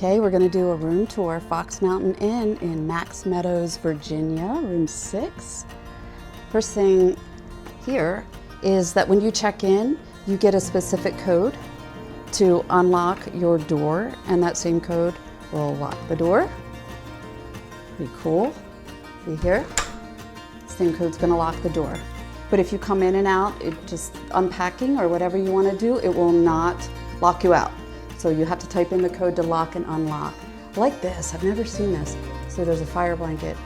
Okay, we're going to do a room tour, Fox Mountain Inn in Max Meadows, Virginia, room 6. First thing here is that when you check in, you get a specific code to unlock your door, and that same code will lock the door. Pretty cool. See here? Same code's going to lock the door. But if you come in and out, it just unpacking or whatever you want to do, it will not lock you out. So you have to type in the code to lock and unlock. Like this, I've never seen this. So there's a fire blanket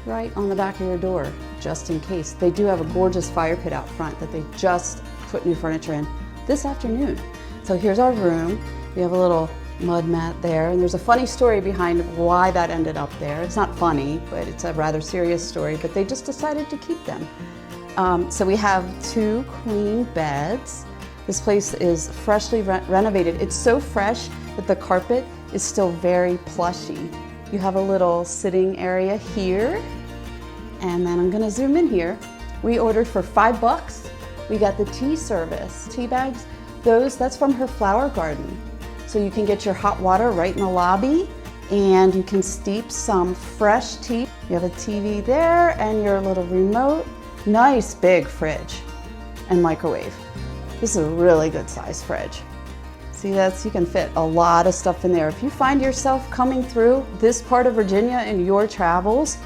right on the back of your door, just in case. They do have a gorgeous fire pit out front that they just put new furniture in this afternoon. So here's our room. We have a little mud mat there, and there's a funny story behind why that ended up there. It's not funny, but it's a rather serious story, but they just decided to keep them. So we have 2 queen beds. This place is freshly renovated. It's so fresh that the carpet is still very plushy. You have a little sitting area here, and then I'm gonna zoom in here. We ordered for $5. We got the tea service. Tea bags, that's from her flower garden. So you can get your hot water right in the lobby, and you can steep some fresh tea. You have a TV there and your little remote. Nice big fridge and microwave. This is a really good size fridge. See, you can fit a lot of stuff in there. If you find yourself coming through this part of Virginia in your travels,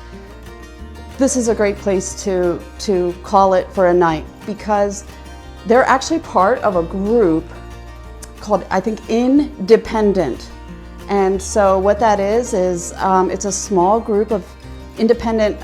this is a great place to call it for a night, because they're actually part of a group called, I think, Independent. And so what that is it's a small group of independent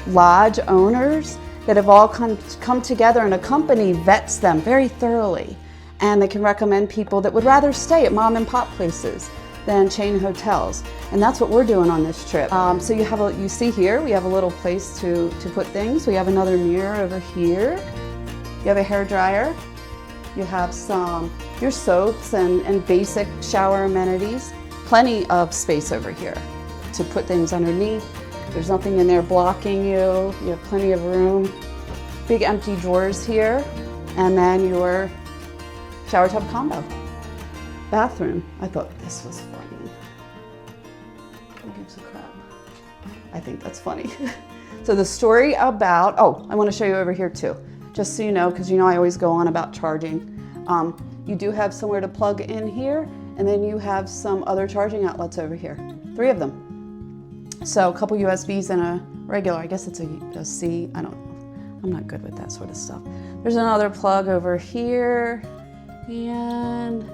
lodge owners that have all come together, and a company vets them very thoroughly, and they can recommend people that would rather stay at mom and pop places than chain hotels. And that's what we're doing on this trip. So you see here, we have a little place to put things. We have another mirror over here. You have a hair dryer. You have your soaps and basic shower amenities. Plenty of space over here to put things underneath. There's nothing in there blocking you. You have plenty of room. Big empty drawers here. And then your shower tub combo. Bathroom. I thought this was funny. Who gives a crap? I think that's funny. So the story about, I want to show you over here too. Just so you know, because you know I always go on about charging. You do have somewhere to plug in here, and then you have some other charging outlets over here. 3 of them. So a couple USBs and a regular, I guess it's a C, I don't know. I'm not good with that sort of stuff. There's another plug over here, and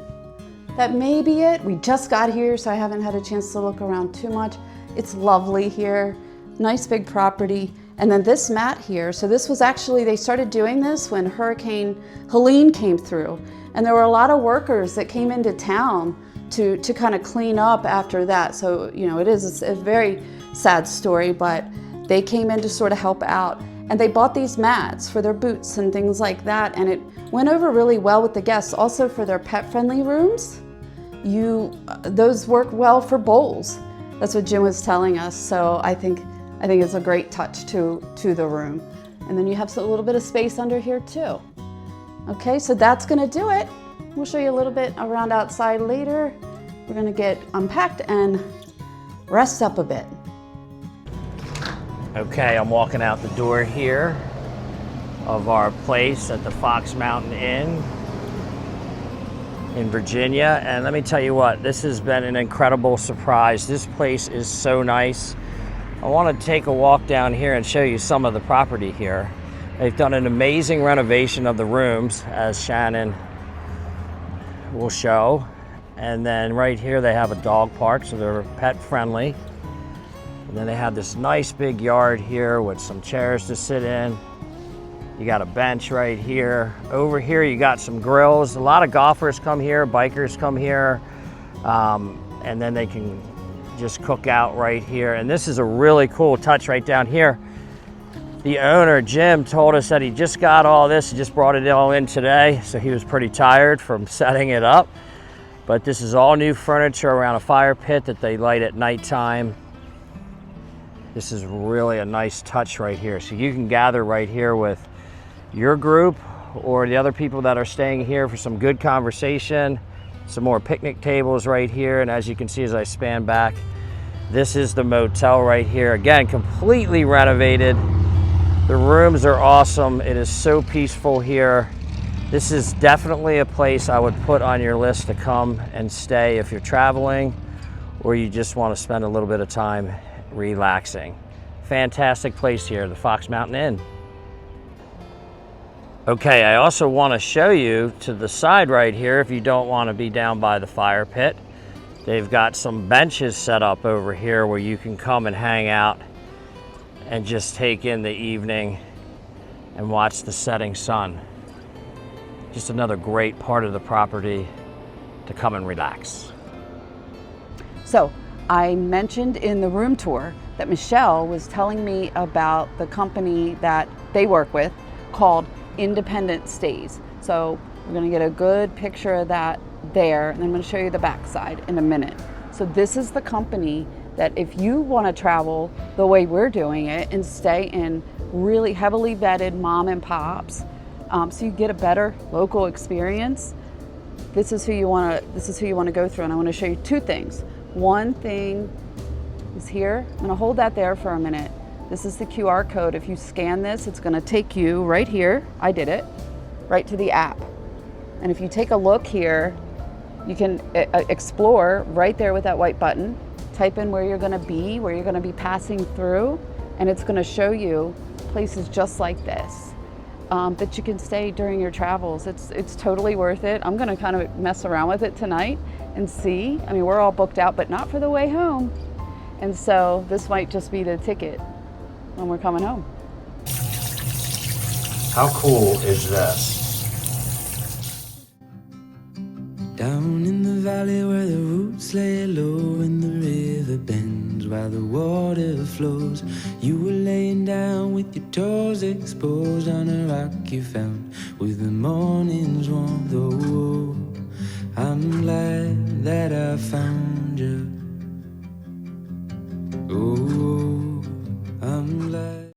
that may be it. We just got here, so I haven't had a chance to look around too much. It's lovely here, nice big property. And then this mat here, so this was actually, they started doing this when Hurricane Helene came through. And there were a lot of workers that came into town to kind of clean up after that. So, you know, it's a very sad story, but they came in to sort of help out. And they bought these mats for their boots and things like that. And it went over really well with the guests. Also for their pet-friendly rooms, those work well for bowls. That's what Jim was telling us. So I think it's a great touch to the room. And then you have a little bit of space under here too. Okay, so that's gonna do it. We'll show you a little bit around outside later. We're gonna get unpacked and rest up a bit. Okay, I'm walking out the door here of our place at the Fox Mountain Inn in Virginia. And let me tell you what, this has been an incredible surprise. This place is so nice. I want to take a walk down here and show you some of the property here. They've done an amazing renovation of the rooms, as Shannon will show. And then right here they have a dog park, so they're pet friendly. And then they have this nice big yard here with some chairs to sit in. You got a bench right here. Over here you got some grills. A lot of golfers come here, bikers come here, and then they can just cook out right here. And this is a really cool touch right down here. The owner, Jim, told us that he just got all this, he just brought it all in today, so he was pretty tired from setting it up. But this is all new furniture around a fire pit that they light at nighttime. This is really a nice touch right here. So you can gather right here with your group or the other people that are staying here for some good conversation, Some more picnic tables right here, and as you can see as I span back, this is the motel right here. Again, completely renovated. The rooms are awesome. It is so peaceful here. This is definitely a place I would put on your list to come and stay if you're traveling or you just want to spend a little bit of time relaxing. Fantastic place here, the Fox Mountain Inn. Okay, I also want to show you to the side right here if you don't want to be down by the fire pit. They've got some benches set up over here where you can come and hang out and just take in the evening and watch the setting sun. Just another great part of the property to come and relax. So I mentioned in the room tour that Michelle was telling me about the company that they work with called Independent Stays. So we're going to get a good picture of that there, and I'm going to show you the backside in a minute. So this is the company that if you want to travel the way we're doing it and stay in really heavily vetted mom and pops, so you get a better local experience, this is who you want to go through. And I want to show you two things. One thing is here. I'm going to hold that there for a minute. This is the QR code. If you scan this, it's going to take you right here. I did it right to the app. And if you take a look here, you can explore right there with that white button. Type in where you're going to be passing through, and it's going to show you places just like this that you can stay during your travels. It's totally worth it. I'm going to kind of mess around with it tonight and see. I mean, we're all booked out, but not for the way home. And so this might just be the ticket when we're coming home. How cool is this? Down in the valley where the roots lay low and the river bends while the water flows, you were laying down with your toes exposed on a rock you found with the morning's warmth. Oh, I'm glad that I found